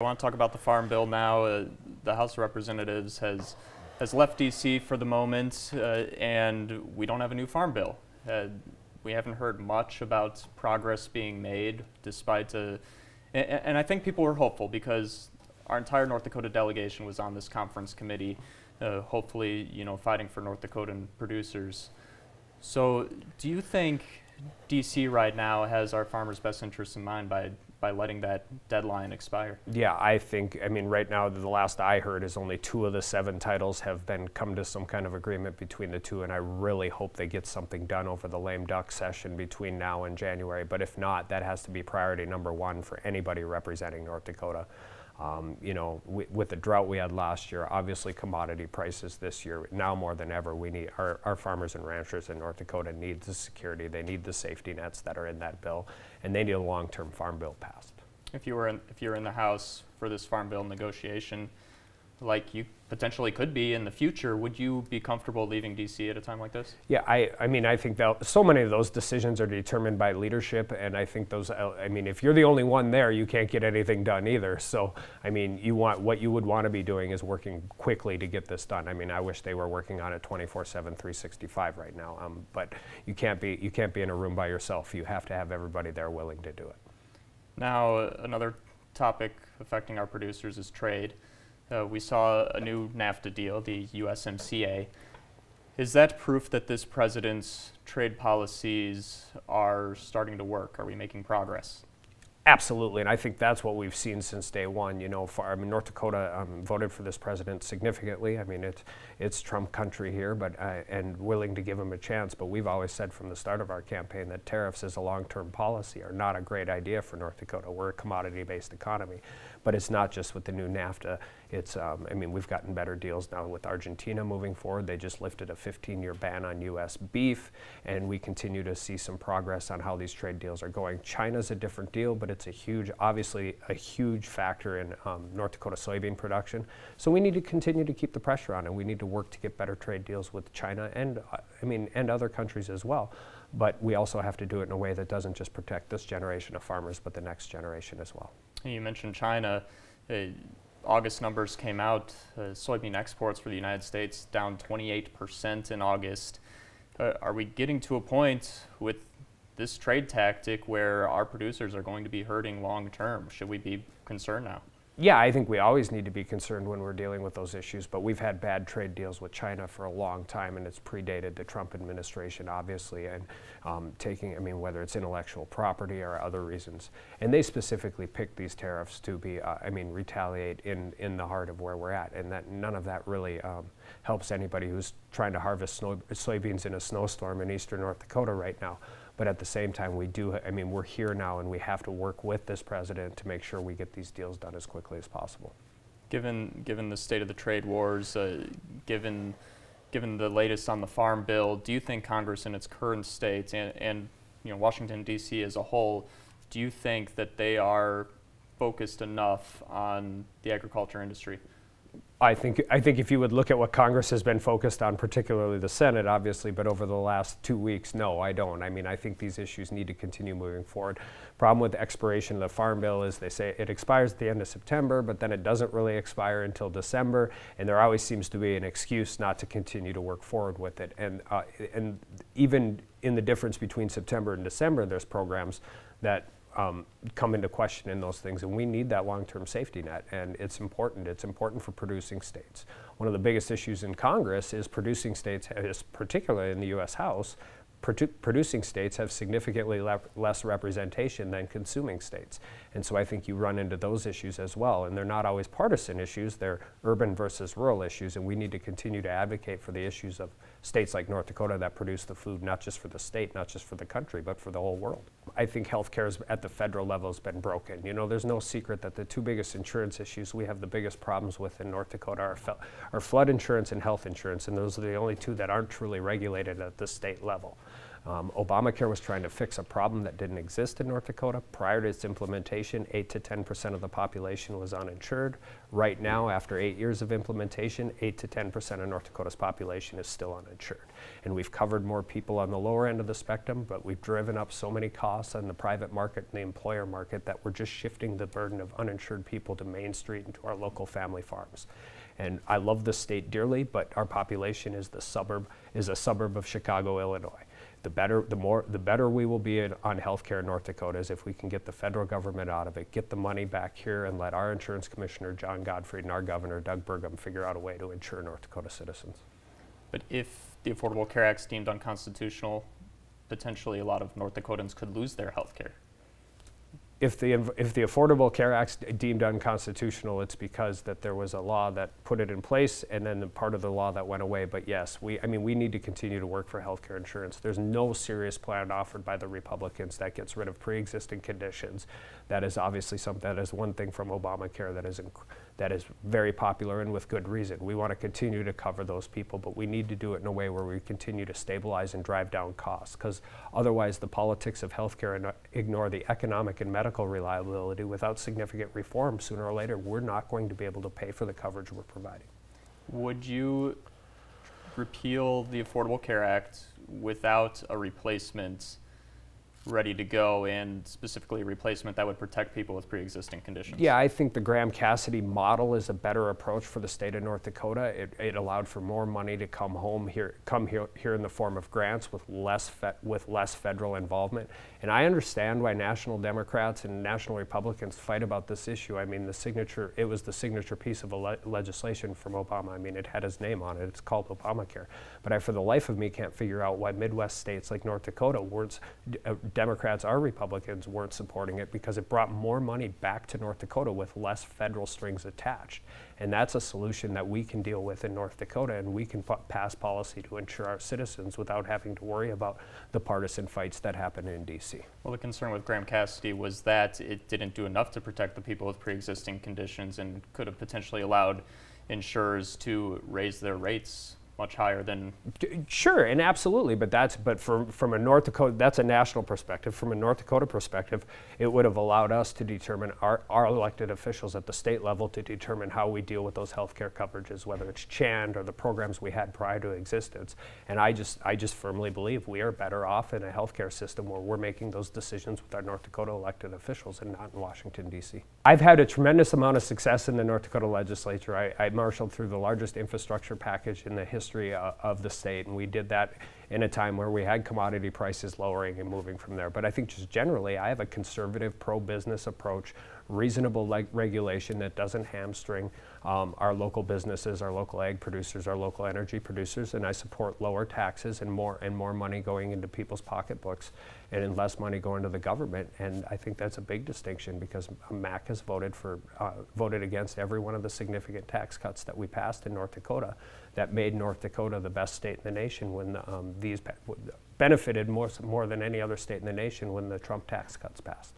I want to talk about the Farm Bill now. The House of Representatives has left D.C. for the moment, and we don't have a new Farm Bill. We haven't heard much about progress being made, despite and I think people were hopeful because our entire North Dakota delegation was on this conference committee, hopefully, fighting for North Dakotan producers. So, do you think D.C. right now has our farmers' best interests in mind by letting that deadline expire? Yeah, I mean, right now, the last I heard is only 2 of the 7 titles have come to some kind of agreement between the 2, and I really hope they get something done over the lame duck session between now and January. But if not, that has to be priority number 1 for anybody representing North Dakota. With the drought we had last year, obviously commodity prices this year, now more than ever, we need our farmers and ranchers in North Dakota need the security, they need the safety nets that are in that bill, and they need a long-term farm bill passed. If you were in the House for this farm bill negotiation, like you potentially could be in the future, would you be comfortable leaving D.C. at a time like this? Yeah, I mean, I think that so many of those decisions are determined by leadership, and I think those, if you're the only one there, you can't get anything done either. So, I mean, what you would want to be doing is working quickly to get this done. I mean, I wish they were working on it 24/7, 365 right now, but you can't be in a room by yourself. You have to have everybody there willing to do it. Now, another topic affecting our producers is trade. We saw a new NAFTA deal, the USMCA. Is that proof that this president's trade policies are starting to work? Are we making progress? Absolutely, and I think that's what we've seen since day one. North Dakota voted for this president significantly. I mean, it's Trump country here, and willing to give him a chance. But we've always said from the start of our campaign that tariffs as a long-term policy are not a great idea for North Dakota. We're a commodity-based economy, but it's not just with the new NAFTA. We've gotten better deals now with Argentina moving forward. They just lifted a 15-year ban on U.S. beef, and we continue to see some progress on how these trade deals are going. China's a different deal, but it's obviously a huge factor in North Dakota soybean production. So we need to continue to keep the pressure on, and we need to work to get better trade deals with China and other countries as well. But we also have to do it in a way that doesn't just protect this generation of farmers, but the next generation as well. You mentioned China. August numbers came out. Soybean exports for the United States down 28% in August. Are we getting to a point with this trade tactic where our producers are going to be hurting long term? Should we be concerned now? Yeah, I think we always need to be concerned when we're dealing with those issues, but we've had bad trade deals with China for a long time, and it's predated the Trump administration, obviously, and whether it's intellectual property or other reasons. And they specifically picked these tariffs to be, retaliate in the heart of where we're at, and that none of that really helps anybody who's trying to harvest soybeans in a snowstorm in eastern North Dakota right now. But at the same time, we're here now, and we have to work with this president to make sure we get these deals done as quickly as possible. Given the state of the trade wars, given the latest on the Farm Bill, do you think Congress in its current state and Washington, D.C. as a whole, do you think that they are focused enough on the agriculture industry? I think if you would look at what Congress has been focused on, particularly the Senate, obviously, but over the last 2 weeks, no, I don't. I think these issues need to continue moving forward. Problem with the expiration of the Farm Bill is they say it expires at the end of September, but then it doesn't really expire until December, and there always seems to be an excuse not to continue to work forward with it. And even in the difference between September and December, there's programs that come into question in those things, and we need that long-term safety net, and it's important. It's important for producing states. One of the biggest issues in Congress is producing states, particularly in the U.S. House, producing states have significantly less representation than consuming states. And so I think you run into those issues as well. And they're not always partisan issues, they're urban versus rural issues, and we need to continue to advocate for the issues of states like North Dakota that produce the food, not just for the state, not just for the country, but for the whole world. I think healthcare at the federal level has been broken. There's no secret that the 2 biggest insurance issues we have the biggest problems with in North Dakota are flood insurance and health insurance, and those are the only 2 that aren't truly regulated at the state level. Obamacare was trying to fix a problem that didn't exist in North Dakota. Prior to its implementation, 8 to 10% of the population was uninsured. Right now, after 8 years of implementation, 8 to 10% of North Dakota's population is still uninsured. And we've covered more people on the lower end of the spectrum, but we've driven up so many costs on the private market and the employer market that we're just shifting the burden of uninsured people to Main Street and to our local family farms. And I love this state dearly, but our population is a suburb of Chicago, Illinois. The better we will be on healthcare in North Dakota is if we can get the federal government out of it, get the money back here, and let our insurance commissioner, John Gottfried, and our governor, Doug Burgum, figure out a way to insure North Dakota citizens. But if the Affordable Care Act is deemed unconstitutional, potentially a lot of North Dakotans could lose their health care. If the Affordable Care Act is deemed unconstitutional, it's because that there was a law that put it in place and then the part of the law that went away. But yes, we need to continue to work for health care insurance. There's no serious plan offered by the Republicans that gets rid of pre-existing conditions. That is obviously that is one thing from Obamacare that is very popular and with good reason. We want to continue to cover those people, but we need to do it in a way where we continue to stabilize and drive down costs, because otherwise the politics of healthcare ignore the economic and medical reliability. Without significant reform, sooner or later, we're not going to be able to pay for the coverage we're providing. Would you repeal the Affordable Care Act without a replacement ready to go, and specifically a replacement that would protect people with pre-existing conditions? Yeah, I think the Graham-Cassidy model is a better approach for the state of North Dakota. It allowed for more money to come here in the form of grants with less federal involvement. And I understand why national Democrats and national Republicans fight about this issue. I mean, it was the signature piece of legislation from Obama. I mean, it had his name on it. It's called Obamacare. But I, for the life of me, can't figure out why Midwest states like North Dakota Democrats or Republicans weren't supporting it, because it brought more money back to North Dakota with less federal strings attached. And that's a solution that we can deal with in North Dakota, and we can pass policy to insure our citizens without having to worry about the partisan fights that happen in D.C. Well, the concern with Graham-Cassidy was that it didn't do enough to protect the people with pre-existing conditions and could have potentially allowed insurers to raise their rates much higher than. Sure, and absolutely, but from a North Dakota, that's a national perspective. From a North Dakota perspective, it would have allowed us to determine, our elected officials at the state level, to determine how we deal with those health care coverages, whether it's CHAND or the programs we had prior to existence. And I just firmly believe we are better off in a health care system where we're making those decisions with our North Dakota elected officials and not in Washington, D.C. I've had a tremendous amount of success in the North Dakota legislature. I marshaled through the largest infrastructure package in the history of the state, and we did that in a time where we had commodity prices lowering and moving from there. But I think just generally, I have a conservative, pro-business approach, reasonable regulation that doesn't hamstring our local businesses, our local ag producers, our local energy producers, and I support lower taxes and more money going into people's pocketbooks and less money going to the government. And I think that's a big distinction, because MAC has voted against every one of the significant tax cuts that we passed in North Dakota that made North Dakota the best state in the nation when these benefited more than any other state in the nation when the Trump tax cuts passed.